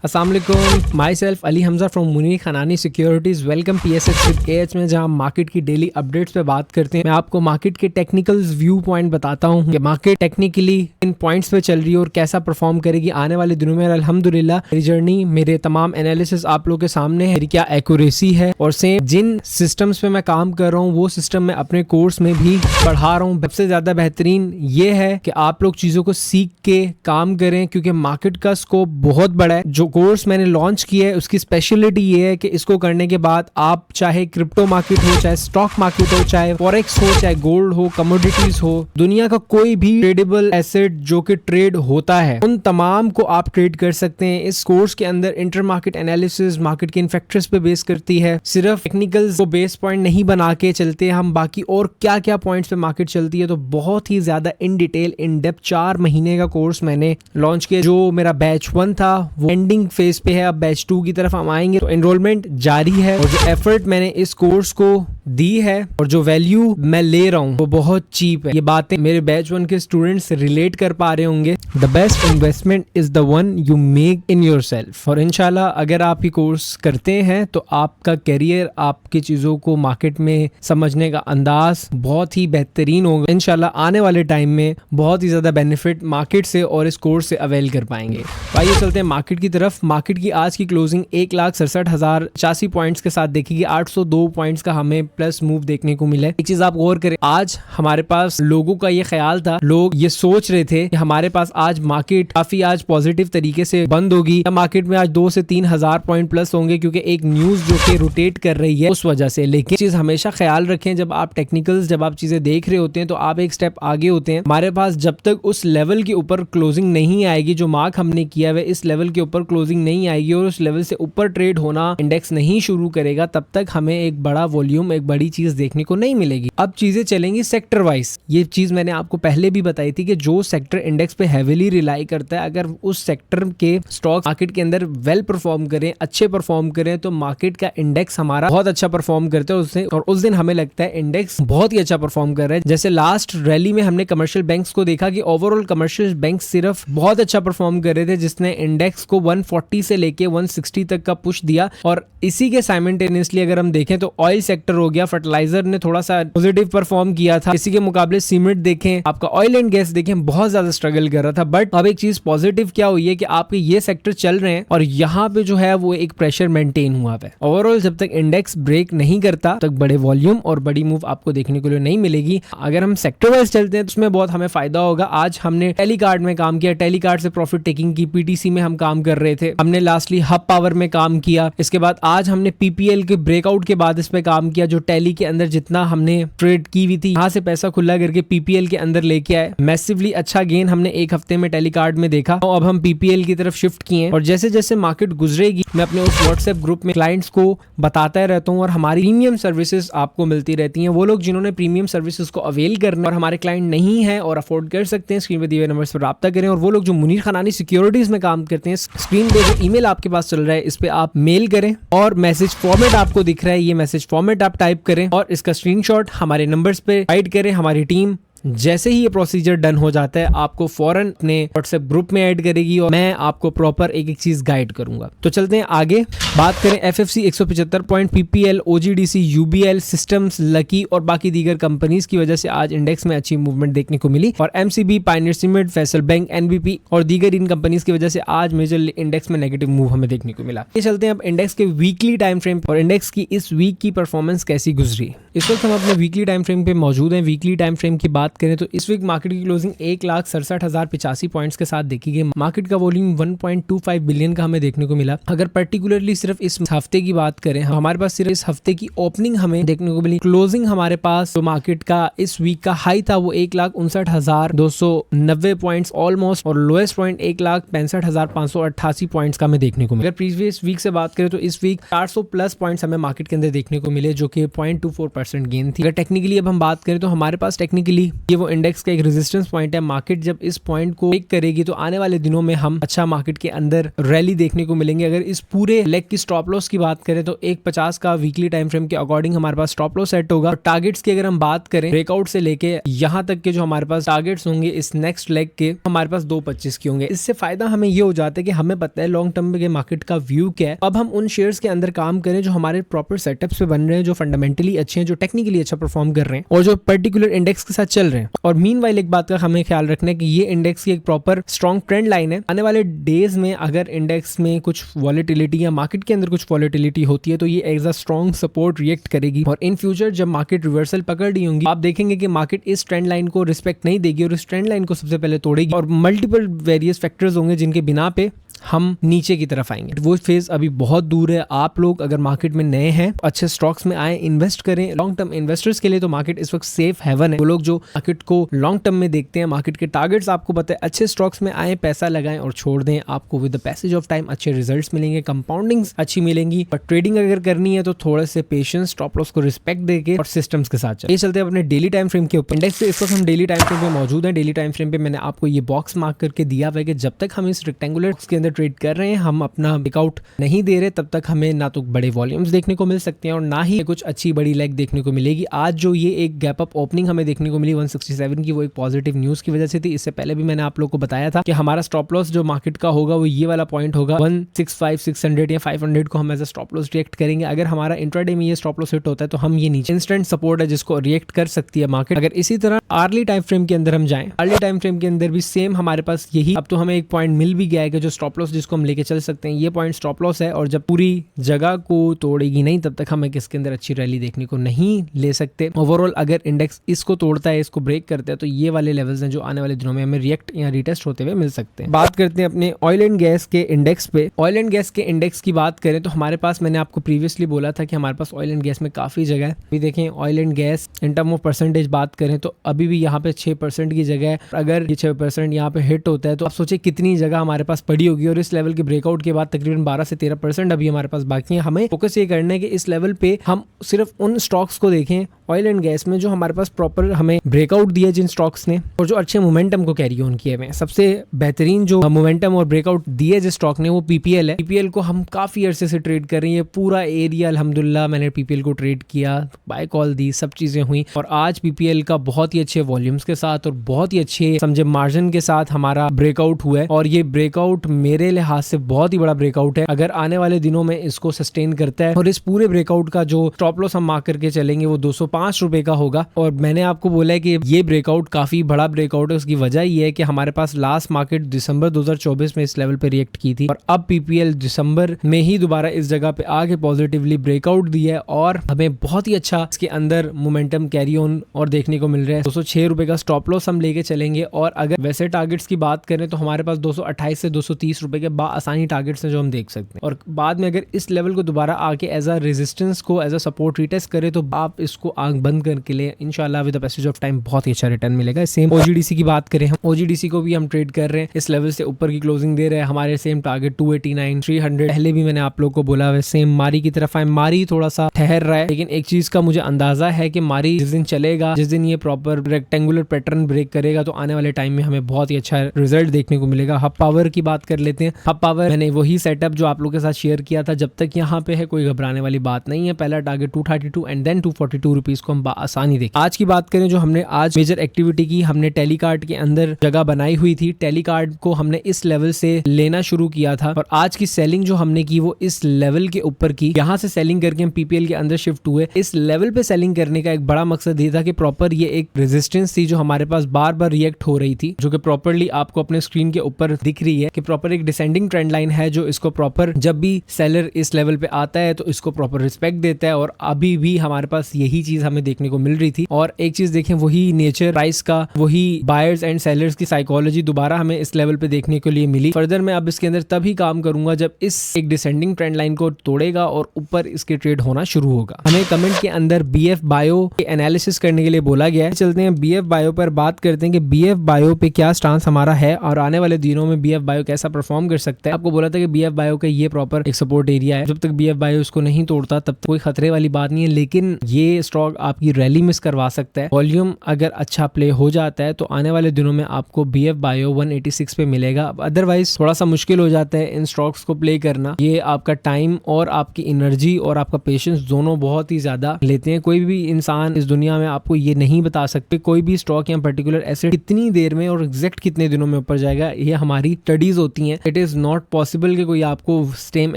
अस्सलाम वालेकुम, my self Ali Hamza from Munir Khanani securities. Welcome PSX with AH में, जहां मार्केट की डेली अपडेट्स पे बात करते हैं। मैं आपको मार्केट के टेक्निकल व्यू पॉइंट बताता हूं कि मार्केट टेक्निकली इन पॉइंट्स पे चल रही है और कैसा परफॉर्म करेगी आने वाले दिनों में। अल्हम्दुलिल्लाह मेरी जर्नी, मेरे तमाम एनालिसिस आप लोग के सामने है, मेरी क्या एक्यूरेसी है और सेम जिन सिस्टम्स पे मैं काम कर रहा हूँ वो सिस्टम मैं अपने कोर्स में भी पढ़ा रहा हूँ। सबसे ज्यादा बेहतरीन ये है कि आप लोग चीजों को सीख के काम करें, क्योंकि मार्केट का स्कोप बहुत बड़ा है। जो कोर्स मैंने लॉन्च किया है उसकी स्पेशलिटी ये है कि इसको करने के बाद आप चाहे क्रिप्टो मार्केट हो, चाहे स्टॉक मार्केट हो, चाहे फॉरेक्स हो, चाहे गोल्ड हो, कमोडिटीज हो, दुनिया का कोई भी ट्रेडेबल एसेट जो कि ट्रेड होता है उन तमाम को आप ट्रेड कर सकते हैं। इस कोर्स के अंदर इंटर मार्केट एनालिसिस मार्केट के इन फैक्टर्स पे बेस करती है। सिर्फ टेक्निकल्स को बेस पॉइंट नहीं बना के चलते हैं हम, बाकी और क्या क्या पॉइंट्स पे मार्केट चलती है। तो बहुत ही ज्यादा इन डिटेल इन डेप्थ 4 महीने का कोर्स मैंने लॉन्च किया। जो मेरा बैच 1 था वो एंडिंग फेज पे है, अब बैच 2 की तरफ हम आएंगे। तो एनरोलमेंट जारी है और जो एफर्ट मैंने इस कोर्स को दी है और जो वैल्यू मैं ले रहा हूँ वो बहुत चीप है। ये बातें मेरे बैच 1 के स्टूडेंट्स रिलेट कर पा रहे होंगे। The best investment is the one you make in your self. और इंशाल्लाह अगर आप ये कोर्स करते हैं तो आपका करियर, आपकी चीजों को मार्केट में समझने का अंदाज बहुत ही बेहतरीन होगा। इंशाल्लाह आने वाले टाइम में बहुत ही ज्यादा बेनिफिट मार्केट से और इस कोर्स से अवेल कर पाएंगे। आइए चलते हैं मार्केट की तरफ। मार्केट की आज की क्लोजिंग 1,67,085 पॉइंट्स के साथ देखेगी। 802 पॉइंट्स का हमें प्लस मूव देखने को मिला है। एक चीज आप गौर करें, आज हमारे पास लोगों का ये ख्याल था, लोग ये सोच रहे थे कि हमारे पास आज मार्केट काफी आज पॉजिटिव तरीके से बंद होगी या मार्केट में आज 2 से 3 हजार पॉइंट प्लस होंगे, क्योंकि एक न्यूज जो कि रोटेट कर रही है उस वजह से। लेकिन चीज हमेशा ख्याल रखें, जब आप टेक्निकल्स, जब आप चीजें देख रहे होते हैं तो आप एक स्टेप आगे होते हैं। हमारे पास जब तक उस लेवल के ऊपर क्लोजिंग नहीं आएगी, जो मार्क हमने किया है इस लेवल के ऊपर क्लोजिंग नहीं आएगी और उस लेवल से ऊपर ट्रेड होना इंडेक्स नहीं शुरू करेगा, तब तक हमें एक बड़ा वॉल्यूम, एक बड़ी चीज देखने को नहीं मिलेगी। अब चीजें चलेंगी सेक्टर वाइज। ये चीज मैंने आपको पहले भी बताई थी कि जो सेक्टर इंडेक्स पे हेविली रिलाई करता है, अगर उस सेक्टर के स्टॉक मार्केट के अंदर वेल परफॉर्म करें, अच्छे परफॉर्म करें, तो मार्केट का इंडेक्स हमारा बहुत अच्छा परफॉर्म करता है उससे। और उस दिन हमें लगता है इंडेक्स बहुत ही अच्छा परफॉर्म कर रहा है। जैसे लास्ट रैली में हमने कमर्शियल बैंक्स को देखा कि ओवरऑल कमर्शियल बैंक सिर्फ बहुत अच्छा परफॉर्म कर रहे थे, जिसने इंडेक्स को 140 से लेके 160 तक का पुश दिया। और इसी के साइमल्टेनियसली अगर हम देखें तो ऑयल सेक्टर हो गया, फर्टिलाइजर ने थोड़ा सा पॉजिटिव परफॉर्म किया था। इसी के मुकाबले सीमेंट देखें, आपका ऑयल एंड गैस देखें, बहुत ज्यादा स्ट्रगल कर रहा था। बट अब एक चीज पॉजिटिव क्या हुई है कि आपके ये सेक्टर चल रहे हैं और यहाँ पे जो है वो एक प्रेशर मेंटेन हुआ है। ओवरऑल जब तक इंडेक्स ब्रेक नहीं करता तक बड़े वॉल्यूम और बड़ी मूव आपको देखने को नहीं मिलेगी। अगर हम सेक्टर वाइज चलते हैं तो उसमें बहुत हमें फायदा होगा। आज हमने टेलीकार्ड में काम किया, टेलीकार्ड से प्रॉफिट टेकिंग की, PTC में हम काम कर रहे थे, हमने लास्टली हब पावर में काम किया। इसके बाद आज हमने PPL के ब्रेकआउट के बाद इस पे काम किया, जो टेली के अंदर जितना हमने ट्रेड की हुई थी यहाँ से पैसा खुला करके PPL के अंदर लेके आए। मैसिवली अच्छा गेन हमने एक हफ्ते में टेलीकार्ड में देखा और अब हम PPL की तरफ शिफ्ट किए। और जैसे जैसे मार्केट गुजरेगी मैं अपने उस व्हाट्सएप ग्रुप में क्लाइंट्स को बताता रहता हूँ और हमारी प्रीमियम सर्विसेज आपको मिलती रहती हैं। वो लोग जिन्होंने प्रीमियम सर्विसेज को अवेल करना और हमारे क्लाइंट नहीं है और अफोर्ड कर सकते हैं, स्क्रीन पे दिए हुए नंबर्स पर राब्ता करें। और वो लोग जो मुनीर खनानी सिक्योरिटीज में काम करते हैं, स्क्रीन पे जो ईमेल आपके पास चल रहा है इस पे आप मेल करें और मैसेज फॉर्मेट आपको दिख रहा है, ये मैसेज फॉर्मेट आप टाइप करें और इसका स्क्रीनशॉट हमारे नंबर्स पे गाइड करें। हमारी टीम जैसे ही ये प्रोसीजर डन हो जाता है आपको फौरन अपने व्हाट्सएप ग्रुप में ऐड करेगी और मैं आपको प्रॉपर एक एक चीज गाइड करूंगा। तो चलते हैं आगे, बात करें FFC 175 point, PPL, OGDC, UBL, systems, lucky और बाकी दीगर कंपनीज की वजह से आज इंडेक्स में अच्छी मूवमेंट देखने को मिली। और MCB, Pioneer cement, Faisal bank, NBP और दीगर इन कंपनीज की वजह से आज मेजरली इंडेक्स में नेगेटिव मूव हमें देखने को मिला। ये चलते हैं अब इंडेक्स के वीकली टाइम फ्रेम और इंडेक्स की इस वीक की परफॉर्मेंस कैसी गुजरी। इस वक्त हम अपने वीकली टाइम फ्रेम पे मौजूद हैं। वीकली टाइम फ्रेम की बात करें तो इस वीक मार्केट की क्लोजिंग 1,67,085 पॉइंट्स के साथ देखी गई। मार्केट का वॉल्यूम 1.25 बिलियन का हमें देखने को मिला। अगर पर्टिकुलरली सिर्फ इस हफ्ते की बात करें, हमारे पास सिर्फ इस हफ्ते की ओपनिंग हमें देखने को मिली। क्लोजिंग हमारे पास जो मार्केट का इस वीक का हाई था वो 1,59,290 पॉइंट्स ऑलमोस्ट और लोएस्ट पॉइंट 1,65,588 पॉइंट्स का हमें देखने को मिला। अगर प्रीवियस वीक से बात करें तो इस वीक 400 प्लस पॉइंट्स हमें मार्केट के अंदर देखने को मिले, जो कि 0.24% गेन थी। अगर टेक्निकली अब हम बात करें तो हमारे पास टेक्निकली ये वो इंडेक्स का एक रेजिस्टेंस पॉइंट है। मार्केट जब इस पॉइंट को ब्रेक करेगी तो आने वाले दिनों में हम अच्छा मार्केट के अंदर रैली देखने को मिलेंगे। अगर इस पूरे लेग की स्टॉप लॉस की बात करें तो 1.50 का वीकली टाइम फ्रेम के अकॉर्डिंग हमारे पास स्टॉप लॉस सेट होगा। और टारगेट्स की अगर हम बात करें ब्रेकआउट से लेके यहाँ तक के जो हमारे पास टारगेट्स होंगे इस नेक्स्ट लेग के, हमारे पास 2.25 के होंगे। इससे फायदा हमें ये हो जाता है कि हमें पता है लॉन्ग टर्म के मार्केट का व्यू क्या है। अब हम उन शेयर्स के अंदर काम करें जो हमारे प्रॉपर सेटअप्स पे बन रहे हैं, जो फंडामेंटली अच्छे हैं, जो टेक्निकली अच्छा परफॉर्म कर रहे हैं और जो पर्टिकुलर इंडेक्स के साथ चल रहे हैं। और मीनवाइल एक बात का हमें ख्याल रखना है कि ये इंडेक्स की एक प्रॉपर स्ट्रॉन्ग ट्रेंड लाइन है। आने वाले डेज में अगर इंडेक्स में कुछ वॉलेटिलिटी या मार्केट के अंदर कुछ वॉलेटिलिटी होती है तो ये as a strong support react करेगी। और इन फ्यूचर जब मार्केट रिवर्सल पकड़ रही होंगी, आप देखेंगे कि मार्केट इस ट्रेंड लाइन को रिस्पेक्ट नहीं देगी और इस ट्रेंड लाइन को सबसे पहले तोड़ेगी और मल्टीपल वेरियस फैक्टर्स होंगे जिनके बिना पे हम नीचे की तरफ आएंगे। वो फेज अभी बहुत दूर है। आप लोग अगर मार्केट में नए हैं, अच्छे स्टॉक्स में आए, इन्वेस्ट करें। लॉन्ग टर्म इन्वेस्टर्स के लिए तो मार्केट इस वक्त सेफ हेवन है। वो लोग जो मार्केट को लॉन्ग टर्म में देखते हैं, मार्केट के टारगेट्स आपको पता है, अच्छे स्टॉक्स में आए, पैसा लगाएं और छोड़ दें। आपको with the passage of time अच्छे रिजल्ट्स मिलेंगे, कंपाउंडिंग्स अच्छी मिलेंगी। पर ट्रेडिंग अगर करनी है तो थोड़े से पेशेंस, स्टॉप लॉस को रिस्पेक्ट देके और सिस्टम्स के साथ चलते। ये चलते हैं अपने डेली टाइम फ्रेम के ऊपर। इंडेक्स से इस वक्त हम डेली टाइम फ्रेम पे मौजूद है। डेली टाइम फ्रेम पे मैंने आपको ये बॉक्स मार्क करके दिया हुआ है कि जब तक हम इस रेक्टेंगुलर के अंदर ट्रेड कर रहे हैं, हम अपना ब्रेकआउट नहीं दे रहे, तब तक हमें ना तो बड़े वॉल्यूम्स देखने को मिल सकते हैं और ना ही कुछ अच्छी बड़ी लेग देखने को मिलेगी। आज जो ये एक गैप अप ओपनिंग हमें देखने को मिली 167 की, वो एक पॉजिटिव न्यूज की वजह से थी। इससे पहले भी मैंने आप लोगों को बताया था कि हमारा स्टॉप लॉस जो मार्केट का होगा वो ये वाला पॉइंट होगा 165, 600 या 500 को हम as a stop loss react करेंगे। अगर हमारा इंट्राडे में ये स्टॉप लॉस हिट होता है तो हम ये नीचे इंस्टेंट सपोर्ट है जिसको रिएक्ट कर सकती है मार्केट। अगर इसी तरह अर्ली टाइम फ्रेम के अंदर हम जाएं, अर्ली टाइम फ्रेम के अंदर भी सेम हमारे पास यही, अब तो हमें एक पॉइंट मिल भी गया है कि जो स्टॉप लॉस जिसको हम लेके चल सकते हैं, ये पॉइंट स्टॉप लॉस है। और जब पूरी जगह को तोड़ेगी नहीं तब तक हमें किसके अंदर अच्छी रैली देखने को नहीं ले सकते। ओवरऑल अगर इंडेक्स इसको तोड़ता है, इसको ब्रेक करता है, तो ये वाले लेवल्स हैं जो आने वाले दिनों में हमें रिएक्ट या रिटेस्ट होते हुए मिल सकते हैं। बात करते हैं अपने ऑयल एंड गैस के इंडेक्स पे। ऑयल एंड गैस के इंडेक्स की बात करें तो हमारे पास, मैंने आपको प्रीवियसली बोला था कि हमारे पास ऑयल एंड गैस में काफी जगह है। अभी देखें oil and gas in term of percentage बात करें तो अभी भी यहाँ पे 6% की जगह है। अगर ये 6% यहाँ पे हिट होता है तो आप सोचिए कितनी जगह हमारे पास पड़ी होगी। और इस लेवल के ब्रेकआउट के बाद तकरीबन 12 से 13% अभी हमारे पास बाकी है। हमें फोकस ये करना है कि इस लेवल पे हम सिर्फ उन स्टॉक्स को देखें ऑयल एंड गैस में जो हमारे पास प्रॉपर हमें ब्रेकआउट दिया जिन स्टॉक्स ने और जो अच्छे मोमेंटम को कैरी ऑन किए हुए। सबसे बेहतरीन जो मोमेंटम और ब्रेकआउट दिए जिस स्टॉक ने वो पीपीएल है। पीपीएल को हम काफी अरसे से ट्रेड कर रही है। पूरा एरिया अल्हम्दुलिल्लाह मैंने पीपीएल को ट्रेड किया, बाय कॉल दी, सब चीजें हुई और आज पीपीएल का बहुत ही अच्छे वॉल्यूम्स के साथ और बहुत ही अच्छे समझे मार्जिन के साथ हमारा ब्रेकआउट हुआ है। और ये ब्रेकआउट मेरे लिहाज से बहुत ही बड़ा ब्रेकआउट है। अगर आने वाले दिनों में इसको सस्टेन करता है और इस पूरे ब्रेकआउट का जो स्टॉप लॉस हम मार्क करके चलेंगे वो 205 रुपए का होगा। और मैंने आपको बोला है कि ये ब्रेकआउट काफी बड़ा ब्रेकआउट है। उसकी वजह ये है कि हमारे पास लास्ट मार्केट दिसंबर 2024 में इस लेवल पे रिएक्ट की थी और अब पीपीएल दिसंबर में ही दोबारा इस जगह पे आके पॉजिटिवली ब्रेकआउट दिया है और हमें बहुत ही अच्छा इसके अंदर मोमेंटम कैरी ऑन और देखने को मिल रहा है। 206 रुपए का स्टॉप लॉस हम लेके चलेंगे। और अगर वैसे टारगेट्स की बात करें तो हमारे पास 228 से 230 रुपए के आसानी टारगेट्स हैं जो हम देख सकते हैं। और बाद में अगर इस लेवल को दोबारा आके एज अ रेजिस्टेंस को एज अ सपोर्ट रिटेस्ट करे तो आप इसको आंख बंद करके ले इंशाल्लाह with the passage of time बहुत ही अच्छा रिटर्न मिलेगा। सेम ओजीडीसी की बात करें, हम ओजीडीसी को भी हम ट्रेड कर रहे हैं, इस लेवल से ऊपर की क्लोजिंग दे रहे हैं। हमारे सेम टारगेट 289 300 पहले भी मैंने आप लोग को बोला है। सेम मारी की तरफ आए, मारी थोड़ा सा ठहर रहा है लेकिन एक चीज का मुझे अंदाजा है कि मारी जिस दिन चलेगा, जिस दिन ये प्रॉपर रेक्टेंगुलर पैटर्न ब्रेक करेगा तो आने वाले टाइम में हमें बहुत ही अच्छा रिजल्ट देखने को मिलेगा। हब पावर की बात कर लेते हैं। हब पावर मैंने वही सेटअप जो आप लोग के साथ शेयर किया था, जब तक यहाँ पे है कोई घबराने वाली बात नहीं है। पहला टारगेट 232 एंड देन 242 रुपीज को हम आसानी देखें। आज की बात करें जो हमने आज मेजर एक्टिविटी की, हमने टेलीकार्ड के अंदर जगह बनाई हुई थी। टेलीकार्ड को हमने इस लेवल से लेना शुरू किया था और आज की सेलिंग जो हमने की वो इस लेवल के ऊपर की। यहाँ से सेलिंग करके हम पीपीएल के अंदर शिफ्ट हुए। इस लेवल पे सेलिंग करने का एक बड़ा मकसद ये था कि प्रॉपर ये एक रेजिस्टेंस थी जो हमारे पास बार बार रिएक्ट हो रही थी, जो कि प्रॉपरली आपको अपने स्क्रीन के ऊपर दिख रही है कि प्रॉपर एक डिसेंडिंग ट्रेंड लाइन है जो इसको प्रॉपर जब भी सेलर इस लेवल पे आता है तो इसको प्रॉपर रिस्पेक्ट देता है। और अभी भी हमारे पास यही चीज हमें देखने को मिल रही थी। और एक चीज देखें, वही नेचर प्राइस का, वही बायर्स एंड सेलर्स की साइकोलॉजी दोबारा हमें इस लेवल पे देखने के लिए मिली। फर्दर मैं अब इसके अंदर तभी काम करूंगा जब इस एक डिसेंडिंग ट्रेंड लाइन को तोड़ेगा और ऊपर इसके ट्रेड होना शुरू होगा। हमें कमेंट के अंदर बीएफ बायो के एनालिसिस करने के लिए बोला गया है। चलते हैं बीएफ बायो पर बात करते हैं कि बीएफ बायो पे क्या स्टांस हमारा है और आने वाले दिनों में बीएफ बायो कैसा परफॉर्म कर सकता है। आपको बोला था कि बीएफ बायो का ये प्रॉपर एक सपोर्ट एरिया है। जब तक बीएफ बायो इसको नहीं तोड़ता तब कोई खतरे वाली बात नहीं है। लेकिन ये स्टॉक स्टॉक आपकी रैली मिस करवा सकता है। वॉल्यूम अगर अच्छा प्ले हो जाता है तो आने वाले दिनों में आपको BF बायो 186 पे मिलेगा। अदरवाइज थोड़ा सा मुश्किल हो जाता है इन स्टॉक्स को प्ले करना। ये आपका टाइम और आपकी एनर्जी और आपका पेशेंस दोनों बहुत ही ज्यादा लेते हैं। कोई भी इंसान इस दुनिया में आपको ये नहीं बता सकते कोई भी स्टॉक या पर्टिकुलर एसेट कितनी देर में और एग्जैक्ट कितने दिनों में ऊपर जाएगा। ये हमारी स्टडीज होती हैं। इट इज नॉट पॉसिबल कि कोई आपको सेम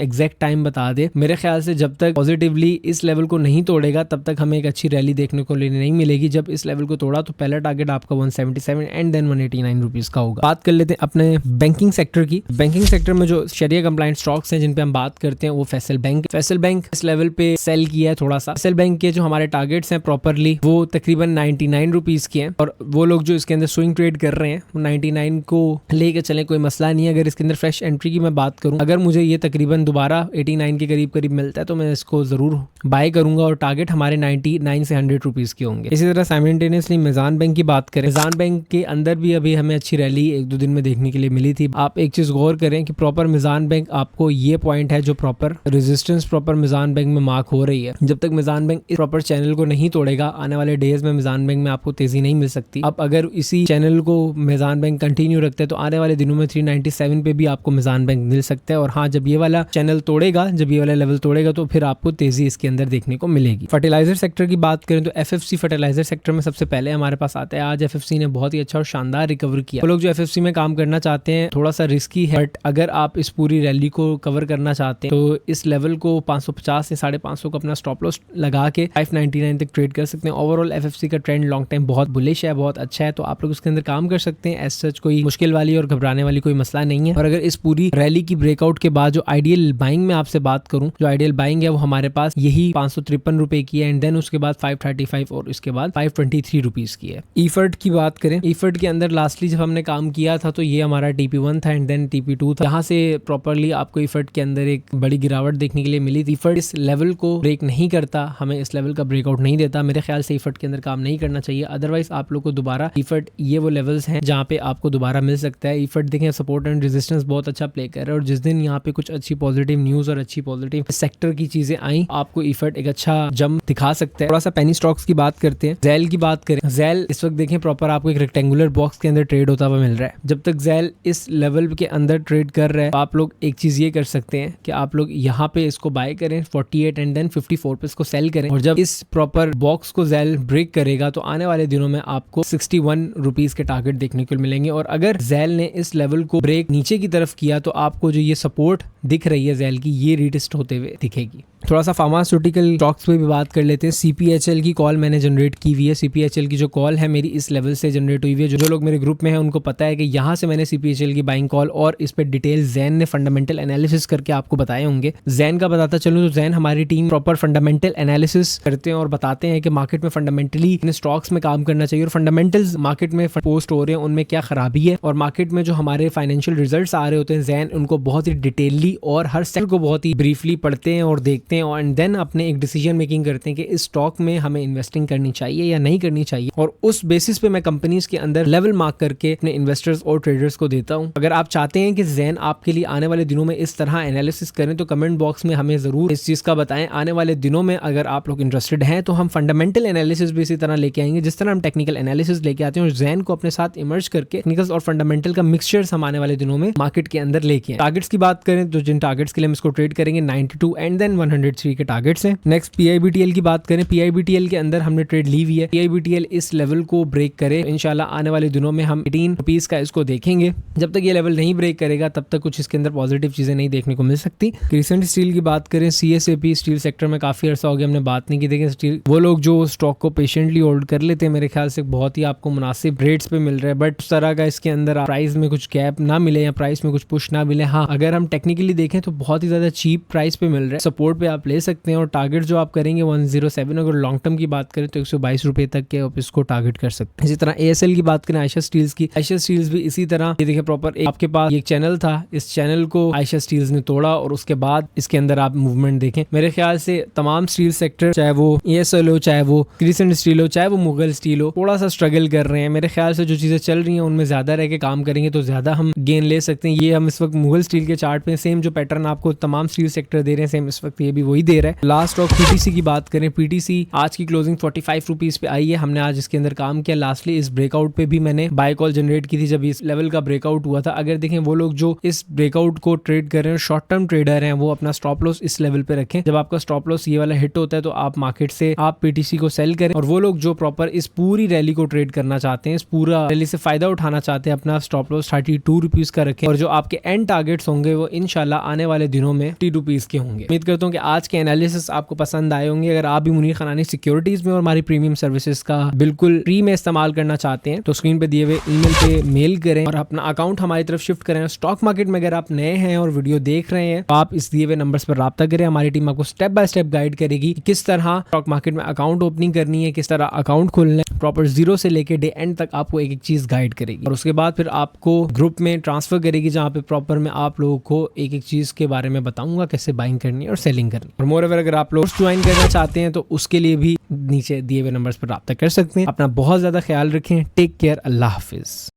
एग्जैक्ट टाइम बता दे। मेरे ख्याल से जब तक पॉजिटिवली इस लेवल को नहीं तोड़ेगा तब तक हमें एक अच्छी रैली देखने को नहीं मिलेगी। जब इस लेवल को तोड़ा तो पहला टारगेट आपका 177 एंड देन 189 रुपीज का होगा। बात कर लेते हैं अपने बैंकिंग सेक्टर की। बैंकिंग सेक्टर में जो शरिया कंप्लाइंट स्टॉक्स हैं जिन पे हम बात करते हैं वो फैसल बैंक इस लेवल पे सेल किया है थोड़ा सा। फैसल बैंक के जो हमारे टारगेट्स हैं प्रॉपरली वो तकरीबन 99 रुपीज के हैं और वो लोग जो इसके अंदर स्विंग ट्रेड कर रहे हैं वो 99 को लेके चले, कोई मसला नहीं है। अगर इसके अंदर फ्रेश एंट्री की मैं बात करूं, अगर मुझे ये तकरीबन दोबारा 89 के करीब मिलता है तो मैं इसको जरूर बाय करूंगा और टारगेट हमारे 99 से 100 रुपीज के होंगे। इसी तरह साइमल्टेनियसली मिजान बैंक की बात करें, मिजान बैंक के अंदर भी अभी हमें अच्छी रैली 1-2 दिन में देखने के लिए मिली थी। आप एक चीज गौर करें कि प्रॉपर मिजान बैंक आपको ये पॉइंट है जो प्रॉपर रेजिस्टेंस प्रॉपर मिजान बैंक में मार्क हो रही है। जब तक मिजान बैंक इस प्रॉपर चैनल को नहीं तोड़ेगा आने वाले डेज में मिजान बैंक में आपको तेजी नहीं मिल सकती। अब अगर इसी चैनल को मिजान बैंक कंटिन्यू रखते हैं तो आने वाले दिनों में 397 पे भी आपको मिजान बैंक मिल सकता है। और हाँ, जब ये वाला चैनल तोड़ेगा, जब ये वाला लेवल तोड़ेगा तो फिर आपको तेजी इसके अंदर देखने को मिलेगी। फर्टिलाइजर सेक्टर की बात करें तो FFC फर्टिलाइजर सेक्टर में सबसे पहले हमारे पास आता है। आज FFC ने बहुत ही अच्छा और शानदार रिकवर किया। वो लोग जो FFC में काम करना चाहते हैं थोड़ा सा रिस्की है, बट अगर आप इस पूरी रैली को कवर करना चाहते हैं तो इस लेवल को 550 से 550 को अपना स्टॉप लॉस लगा के 599 तक ट्रेड कर सकते हैं। ओवरऑल FFC का ट्रेंड लॉन्ग टाइम बहुत बुलिश है, बहुत अच्छा है, तो आप लोग उसके अंदर काम कर सकते हैं। एज सच कोई मुश्किल वाली और घबराने वाली कोई मसला नहीं है। और अगर इस पूरी रैली की ब्रेकआउट के बाद जो आइडियल बाइंग में आपसे बात करूं, जो आइडियल बाइंग है वो हमारे पास यही 553 रुपए की है एंड देन उसके बाद 535 और उसके बाद 523 रुपीज की है। ईफर्ट की बात करें, ईफर्ट के अंदर लास्टली जब हमने काम किया था तो ये हमारा TP1 था एंड देन TP2 था। यहाँ से प्रॉपरली आपको ईफर्ट के अंदर एक बड़ी गिरावट देखने के लिए मिली थी। ईफर्ट इस लेवल को ब्रेक नहीं करता, हमें इस लेवल का ब्रेकआउट नहीं देता। मेरे ख्याल से ईफर्ट के अंदर काम नहीं करना चाहिए। अदरवाइज आप लोग को दोबारा ईफर्ट ये वो लेवल्स हैं जहाँ पे आपको दोबारा मिल सकता है। ईफर्ट देखें सपोर्ट एंड रेजिस्टेंस बहुत अच्छा प्ले कर रहा है और जिस दिन यहाँ पे कुछ अच्छी पॉजिटिव न्यूज और अच्छी पॉजिटिव सेक्टर की चीजें आई आपको ईफर्ट एक अच्छा जंप दिखा सकता है। थोड़ा सा पेनी स्टॉक्स की बात करते हैं। ज़ैल की बात करें, ज़ैल इस वक्त देखें प्रॉपर आपको एक रेक्टेंगुलर बॉक्स के अंदर ट्रेड होता हुआ मिल रहा है। जब तक ज़ैल इस लेवल के अंदर ट्रेड कर रहा है तो आप लोग एक चीज ये कर सकते हैं कि आप लोग यहाँ पे इसको बाय करें 48 एंड देन 54 पे इसको सेल करें और जब इस प्रॉपर बॉक्स को ज़ैल ब्रेक करेगा तो आने वाले दिनों में आपको 61 रुपीज के टारगेट देखने को मिलेंगे। और अगर ज़ैल ने इस लेवल को ब्रेक नीचे की तरफ किया तो आपको जो ये सपोर्ट दिख रही है ज़ैल की, ये रीटेस्ट होते हुए दिखेगी। थोड़ा सा फार्मास्यूटिकल स्टॉक्स पे भी बात कर लेते हैं। CPHL की कॉल मैंने जनरेट की हुई है। CPHL की जो कॉल है मेरी इस लेवल से जनरेट हुई हुई है। जो लोग मेरे ग्रुप में हैं उनको पता है कि यहाँ से मैंने CPHL की बाइंग कॉल और इस पे डिटेल जैन ने फंडामेंटल एनालिसिस करके आपको बताए होंगे। जैन का बताता चलूँ तो जैन हमारी टीम प्रॉपर फंडामेंटल एनालिसिस करते हैं और बताते हैं कि मार्केट में फंडामेंटली इन स्टॉक्स में काम करना चाहिए और फंडामेंटल्स मार्केट में पोस्ट हो रहे हैं उनमें क्या खराबी है और मार्केट में जो हमारे फाइनेंशियल रिजल्ट्स आ रहे होते हैं जैन उनको बहुत ही डिटेलली और हर सेक्टर को बहुत ही ब्रीफली पढ़ते हैं और देखते हैं और देन अपने एक डिसीजन मेकिंग करते हैं कि इस स्टॉक में हमें इन्वेस्टिंग करनी चाहिए या नहीं करनी चाहिए। और उस बेसिस पे मैं कंपनीज के अंदर लेवल मार्क करके अपने इन्वेस्टर्स और ट्रेडर्स को देता हूं। अगर आप चाहते हैं कि जैन आपके लिए आने वाले दिनों में इस तरह एनालिसिस करें तो कमेंट बॉक्स में हमें जरूर इस चीज का बताएं। आने वाले दिनों में अगर आप लोग इंटरेस्टेड हैं तो हम फंडामेंटल एनालिसिस भी इसी तरह लेके आएंगे जिस तरह हम टेक्निकल एनालिसिस लेके आते हैं और जैन को अपने साथ इमर्ज करके टेक्निकल और फंडामेंटल का मिक्सचर्स हम आने वाले दिनों में मार्केट के अंदर लेके आए। टारगेट्स की बात करें तो जिन टारगेट्स के लिए हम इसको ट्रेड करेंगे 92 एंड देन 103 के टारगेट्स हैं। नेक्स्ट PIBTL की बात करें, PIBTL के अंदर हमने ट्रेड ली हुई है। PIBTL इस लेवल को ब्रेक करे इंशाल्लाह आने वाले दिनों में हम 18 रुपीज का इसको देखेंगे। जब तक ये लेवल नहीं ब्रेक करेगा तब तक कुछ इसके अंदर पॉजिटिव चीजें नहीं देखने को मिल सकती। क्रिसेंट स्टील की बात करें, CSAP स्टील सेक्टर में काफी अर्सा हो गया हमने बात नहीं की। देखिए स्टील वो लोग जो स्टॉक को पेशेंटली होल्ड कर लेते हैं मेरे ख्याल से बहुत ही आपको मुनासिब रेट्स पे मिल रहा है, बट उस तरह का इसके अंदर प्राइस में कुछ गैप ना मिले या प्राइस में कुछ पुश ना मिले। हाँ, अगर हम टेक्निकली देखें तो बहुत ही ज्यादा चीप प्राइस पे मिल रहा है। सपोर्ट पे आप ले सकते हैं और टारगेट जो आप करेंगे 107। अगर लॉन्ग टर्म की बात करें तो 122 रुपए तक के आप इसको टारगेट कर सकते हैं। इसी तरह ASL की बात करें, आयशा स्टील्स की, आयशा स्टील्स भी इसी तरह ये देखिए प्रॉपर आपके पास एक चैनल था, इस चैनल को आयशा स्टील्स ने तोड़ा और उसके बाद इसके अंदर आप मूवमेंट देखें। मेरे ख्याल से तमाम स्टील सेक्टर चाहे वो ASL हो, चाहे वो क्रिसेंट स्टील हो, चाहे वो मुगल स्टील हो, थोड़ा सा स्ट्रगल कर रहे हैं। मेरे ख्याल से जो चीजें चल रही हैं उनमें ज्यादा रह के काम करेंगे तो ज्यादा हम गेन ले सकते हैं। ये हम इस वक्त मुगल स्टील के चार्ट पे सेम जो पैटर्न आपको तमाम स्टील सेक्टर दे रहे हैं सेम इस वक्त ये भी वही दे रहा है। लास्ट ऑफ PTC की बात करें, PTC थी, आज की क्लोजिंग 45 रुपीज पे आई है। हमने आज इसके अंदर काम किया। लास्टली इस ब्रेकआउट पे भी मैंने बाय कॉल जनरेट की थी जब इस लेवल का ब्रेकआउट हुआ था। अगर देखें वो लोग जो इस ब्रेकआउट को ट्रेड कर रहे हैं, शॉर्ट टर्म ट्रेडर हैं, वो अपना स्टॉप लॉस इस लेवल पे रखें। जब आपका स्टॉप लॉस ये वाला हिट होता है तो आप मार्केट से आप पीटीसी को सेल करें। और वो लोग जो प्रॉपर इस पूरी रैली को ट्रेड करना चाहते हैं, इस पूरा रैली से फायदा उठाना चाहते हैं, अपना स्टॉप लॉस 32 रुपीज का रखें। और जो आपके एंड टारगेट्स होंगे वो इंशाल्लाह आने वाले दिनों में 50 रुपीज के होंगे। उम्मीद करता हूँ कि आज के एनालिसिस आपको पसंद आए होंगे। अगर आप भी मुनीर खनानी सिक्योरिटीज में और हमारी प्रीमियम सर्विसेज का बिल्कुल फ्री में इस्तेमाल करना चाहते हैं तो स्क्रीन पे दिए हुए ईमेल पे मेल करें और अपना अकाउंट हमारी तरफ शिफ्ट करें। स्टॉक मार्केट में अगर आप नए हैं और वीडियो देख रहे हैं तो आप इस दिए हुए नंबर्स पर राब्ता करें। हमारी टीम आपको स्टेप बाय स्टेप गाइड करेगी कि किस तरह स्टॉक मार्केट में अकाउंट ओपनिंग करनी है, किस तरह अकाउंट खोलना है, प्रॉपर जीरो से लेके डे एंड तक आपको एक एक चीज गाइड करेगी। और उसके बाद फिर आपको ग्रुप में ट्रांसफर करेगी जहाँ पे प्रॉपर मैं आप लोगों को एक एक चीज के बारे में बताऊंगा कैसे बाइंग करनी है और सेलिंग करनी है। और मोreover अगर आप लोग ज्वाइन करना चाहते हैं तो उसके लिए भी नीचे दिए हुए नंबर्स पर राब्ता कर सकते हैं। अपना बहुत ज्यादा ख्याल रखें। Take care. अल्लाह हाफिज।